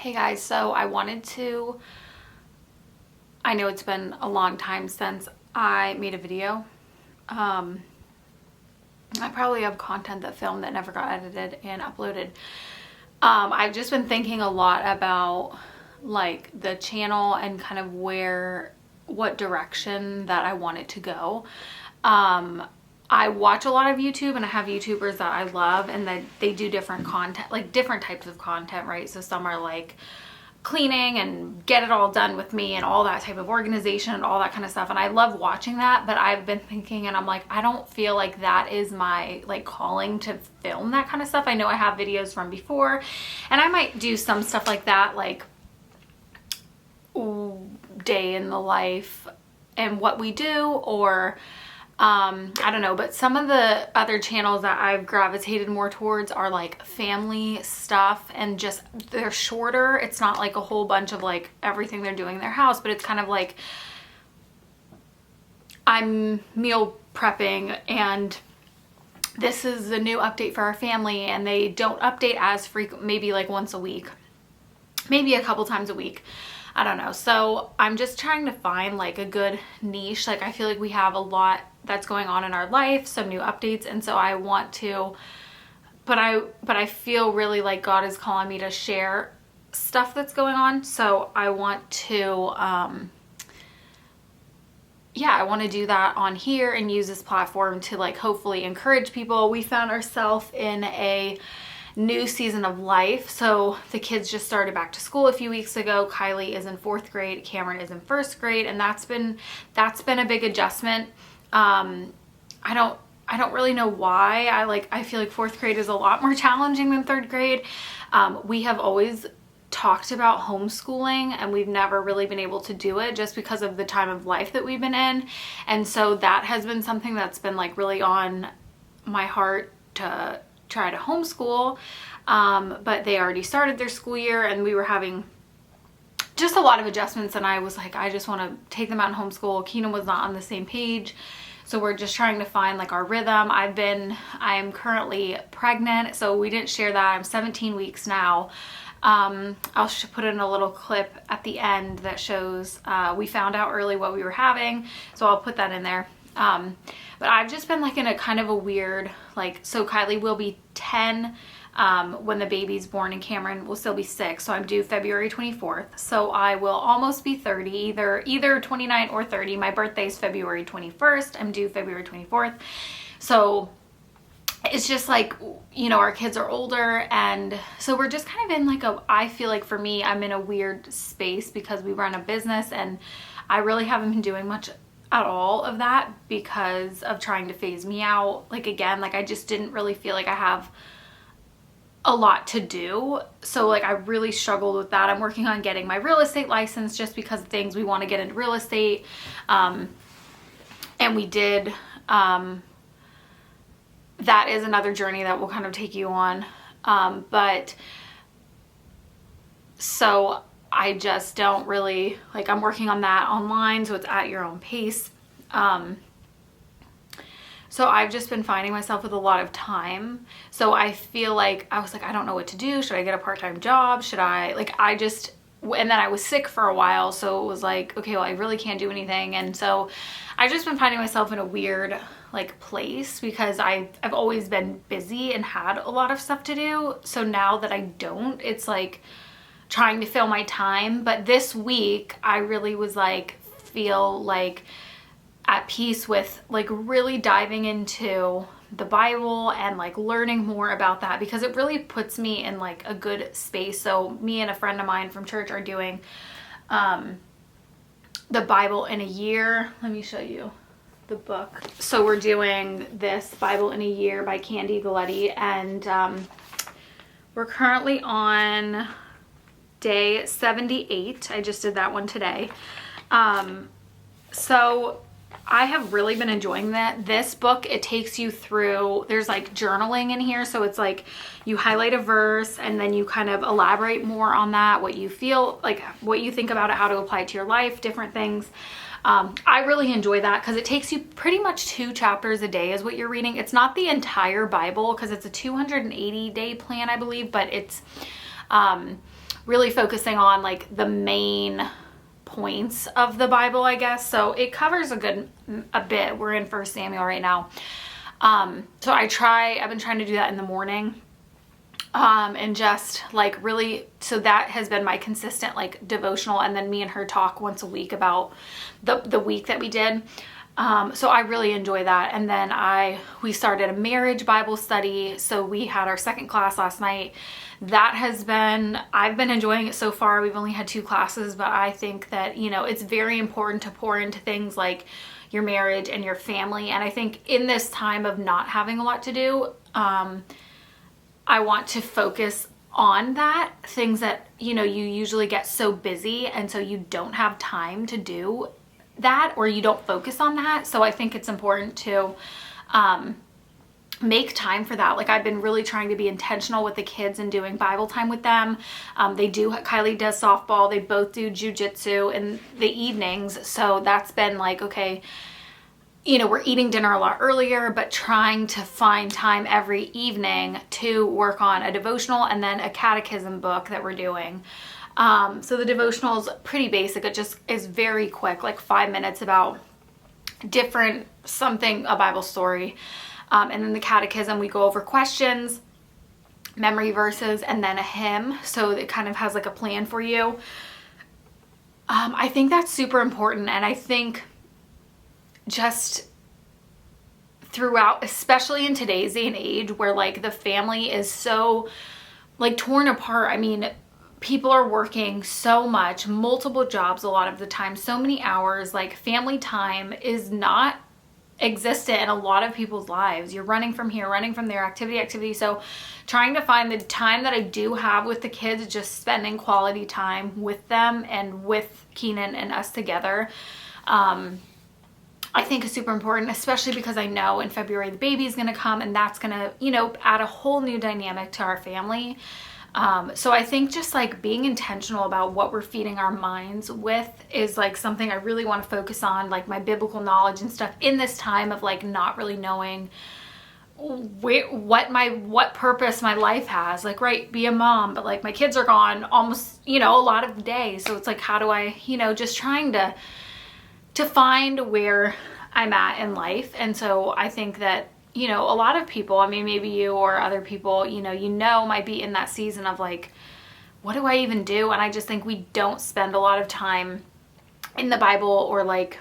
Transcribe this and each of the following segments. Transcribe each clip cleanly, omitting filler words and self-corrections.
Hey guys, so I know it's been a long time since I made a video. I probably have content that filmed that never got edited and uploaded. I've just been thinking a lot about like the channel and kind of what direction that I want it to go. I watch a lot of YouTube and I have YouTubers that I love and that they do different content, like different types of content, right? So some are like cleaning and get it all done with me and all that type of organization and all that kind of stuff. And I love watching that, but I've been thinking and I'm like, I don't feel like that is my like calling to film that kind of stuff. I know I have videos from before and I might do some stuff like that, like day in the life and what we do, or I don't know, but some of the other channels that I've gravitated more towards are like family stuff and just they're shorter. It's not like a whole bunch of like everything they're doing in their house, but it's kind of like I'm meal prepping and this is a new update for our family, and they don't update as frequent, maybe like once a week, maybe a couple times a week. I don't know. So I'm just trying to find like a good niche. Like I feel like we have a lot that's going on in our life, some new updates, and so I want to, but I feel really like God is calling me to share stuff that's going on. So I want to I want to do that on here and use this platform to like hopefully encourage people. We found ourselves in a new season of life. So the kids just started back to school a few weeks ago. Kylie is in 4th grade, Cameron is in 1st grade, and that's been a big adjustment. I don't really know why. I feel like 4th grade is a lot more challenging than 3rd grade. We have always talked about homeschooling and we've never really been able to do it just because of the time of life that we've been in. And so that has been something that's been like really on my heart to try to homeschool. But they already started their school year and we were having just a lot of adjustments, and I was like, I just want to take them out and homeschool. Keenan was not on the same page. So we're just trying to find like our rhythm. I am currently pregnant, so we didn't share that. I'm 17 weeks now. I'll put in a little clip at the end that shows we found out early what we were having, so I'll put that in there. But I've just been like in a kind of a weird, like, so Kylie will be 10 when the baby's born, and Cameron will still be 6. So I'm due February 24th. So I will almost be 30, either 29 or 30. My birthday is February 21st. I'm due February 24th. So it's just like, you know, our kids are older, and so we're just kind of in like I feel like for me, I'm in a weird space because we run a business and I really haven't been doing much at all of that because of trying to phase me out. Like again, like I just didn't really feel like I have a lot to do. So like I really struggled with that. I'm working on getting my real estate license just because of things we want to get into real estate. And we did, that is another journey that will kind of take you on. But so I just don't really, like I'm working on that online, so it's at your own pace. So I've just been finding myself with a lot of time. So I feel like, I was like, I don't know what to do. Should I get a part-time job? Should I, like, and then I was sick for a while. So it was like, okay, well, I really can't do anything. And so I've just been finding myself in a weird like place because I've always been busy and had a lot of stuff to do. So now that I don't, it's like trying to fill my time. But this week I really was like, feel like at peace with like really diving into the Bible and like learning more about that, because it really puts me in like a good space. So me and a friend of mine from church are doing the Bible in a year. Let me show you the book. So we're doing this Bible in a year by Candy Galletti, and we're currently on day 78. I just did that one today. So I have really been enjoying that. This book, it takes you through, there's like journaling in here. So it's like you highlight a verse and then you kind of elaborate more on that, what you feel, like what you think about it, how to apply it to your life, different things. I really enjoy that because it takes you pretty much 2 chapters a day is what you're reading. It's not the entire Bible because it's a 280-day plan, I believe, but it's really focusing on like the main points of the Bible, I guess. So it covers a bit. We're in 1 Samuel right now. So I've been trying to do that in the morning. And just like really, so that has been my consistent like devotional, and then me and her talk once a week about the week that we did. So I really enjoy that. And then we started a marriage Bible study. So we had our second class last night. I've been enjoying it so far. We've only had 2 classes, but I think that, it's very important to pour into things like your marriage and your family. And I think in this time of not having a lot to do, I want to focus on that, things that, you usually get so busy and so you don't have time to do that, or you don't focus on that. So I think it's important to make time for that. Like I've been really trying to be intentional with the kids and doing Bible time with them. Kylie does softball. They both do jujitsu in the evenings. So that's been like, okay, we're eating dinner a lot earlier, but trying to find time every evening to work on a devotional and then a catechism book that we're doing. So the devotional is pretty basic. It just is very quick, like 5 minutes about a Bible story. And then the catechism, we go over questions, memory verses, and then a hymn. So it kind of has like a plan for you. I think that's super important. And I think just throughout, especially in today's day and age where like the family is so like torn apart. I mean, people are working so much, multiple jobs a lot of the time, so many hours, like family time is not existent in a lot of people's lives. You're running from here, running from there, activity. So trying to find the time that I do have with the kids, just spending quality time with them and with Keenan and us together, I think is super important, especially because I know in February the baby's going to come, and that's going to, add a whole new dynamic to our family. So I think just like being intentional about what we're feeding our minds with is like something I really want to focus on, like my biblical knowledge and stuff in this time of like not really knowing what purpose my life has. Like, right, be a mom, but like my kids are gone almost, a lot of the day. So it's like, how do I, just trying to find where I'm at in life. And so I think that, a lot of people, I mean, maybe you or other people, might be in that season of like, what do I even do? And I just think we don't spend a lot of time in the Bible or like,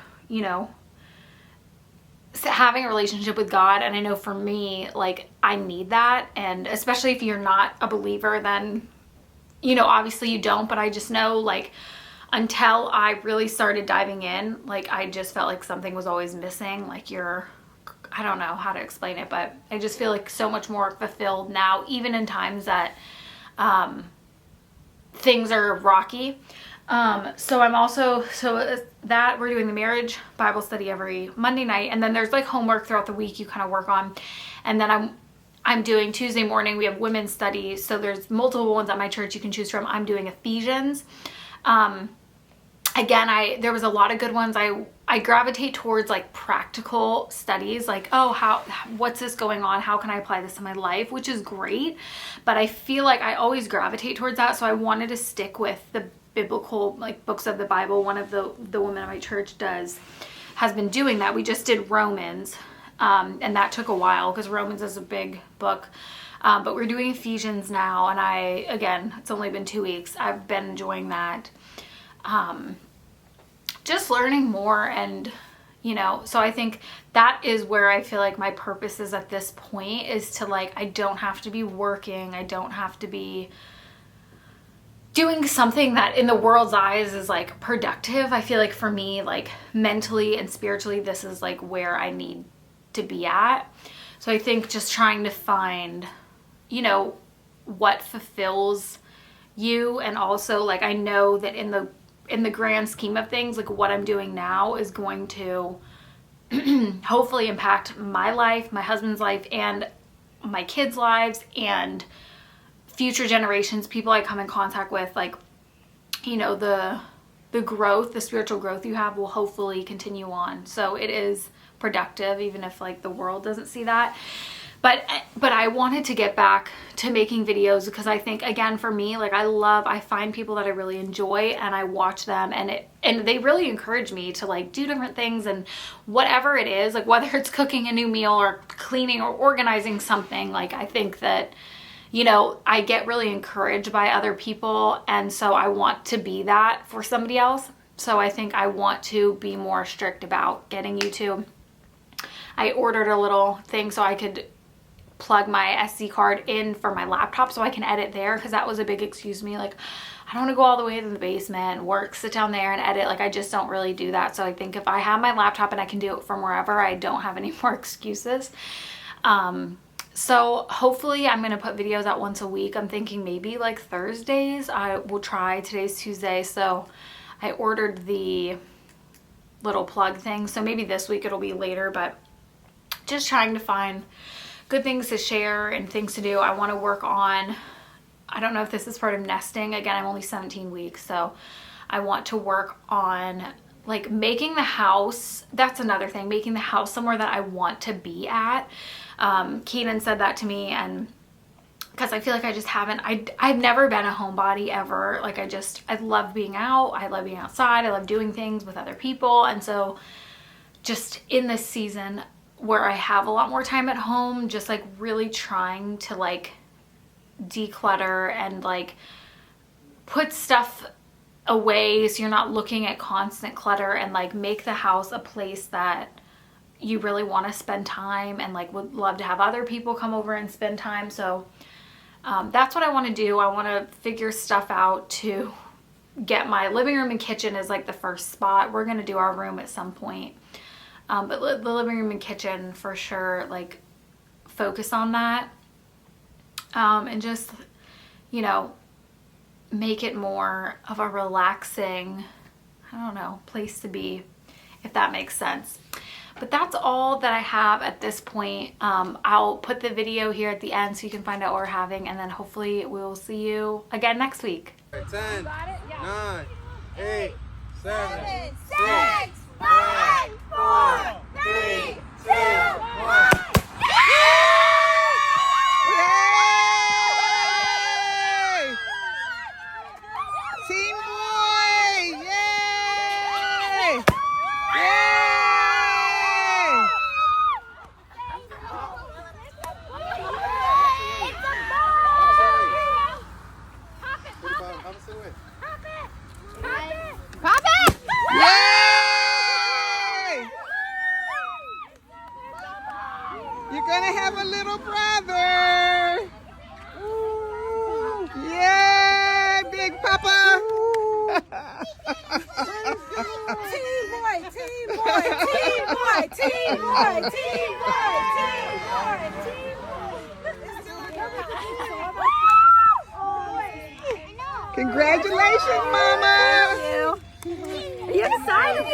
having a relationship with God. And I know for me, like I need that. And especially if you're not a believer, then, obviously you don't, but I just know like, until I really started diving in, like I just felt like something was always missing. Like I don't know how to explain it, but I just feel like so much more fulfilled now, even in times that things are rocky. So that we're doing the marriage Bible study every Monday night, and then there's like homework throughout the week you kind of work on, and then I'm doing Tuesday morning, we have women's study, so there's multiple ones at my church you can choose from. I'm doing Ephesians. Again, there was a lot of good ones. I gravitate towards like practical studies, like, what's this going on? How can I apply this to my life? Which is great. But I feel like I always gravitate towards that. So I wanted to stick with the biblical, like books of the Bible. One of the women at my church has been doing that. We just did Romans. And that took a while because Romans is a big book. But we're doing Ephesians now. And it's only been 2 weeks. I've been enjoying that. Just learning more and, so I think that is where I feel like my purpose is at this point, is to like, I don't have to be working. I don't have to be doing something that in the world's eyes is like productive. I feel like for me, like mentally and spiritually, this is like where I need to be at. So I think just trying to find, what fulfills you. And also like, I know that in the grand scheme of things, like what I'm doing now is going to hopefully impact my life, my husband's life, and my kids' lives, and future generations, people I come in contact with. Like, the growth, the spiritual growth you have will hopefully continue on. So it is productive, even if like the world doesn't see that. But I wanted to get back to making videos because I think, again, for me, like I find people that I really enjoy and I watch them, and they really encourage me to like do different things, and whatever it is, like whether it's cooking a new meal or cleaning or organizing something, like I think that, you know, I get really encouraged by other people, and so I want to be that for somebody else. So I think I want to be more strict about getting YouTube. I ordered a little thing so I could plug my SD card in for my laptop so I can edit there, because that was a big excuse to me. Like, I don't want to go all the way to the basement, work, sit down there and edit. Like, I just don't really do that. So I think if I have my laptop and I can do it from wherever, I don't have any more excuses. So hopefully I'm going to put videos out once a week. I'm thinking maybe like Thursdays. I will try. Today's Tuesday, so I ordered the little plug thing. So maybe this week it'll be later, but just trying to find good things to share and things to do. I want to work on, I don't know if this is part of nesting. Again, I'm only 17 weeks, so I want to work on like making the house. That's another thing, making the house somewhere that I want to be at. Keenan said that to me, and because I feel like I just haven't, I've never been a homebody ever. Like I love being out. I love being outside. I love doing things with other people. And so just in this season where I have a lot more time at home, just like really trying to like declutter and like put stuff away so you're not looking at constant clutter, and like make the house a place that you really want to spend time and like would love to have other people come over and spend time. So that's what I want to do. I want to figure stuff out to get my living room and kitchen is like the first spot. We're going to do our room at some point. But the living room and kitchen for sure, like focus on that. And just, you know, make it more of a relaxing, I don't know, place to be, if that makes sense. But that's all that I have at this point. I'll put the video here at the end so you can find out what we're having, and then hopefully we'll see you again next week. 10, 9, 8, 7, 6, 5, 4, 3, 2, 1. Team Boy! Yay! Yay! Pop it! Yay! You're gonna have a little brother! Ooh. Yay, Big Papa! Team boy, team boy, team boy, team boy, team boy, team boy, team boy. Congratulations, Mama! Are you excited?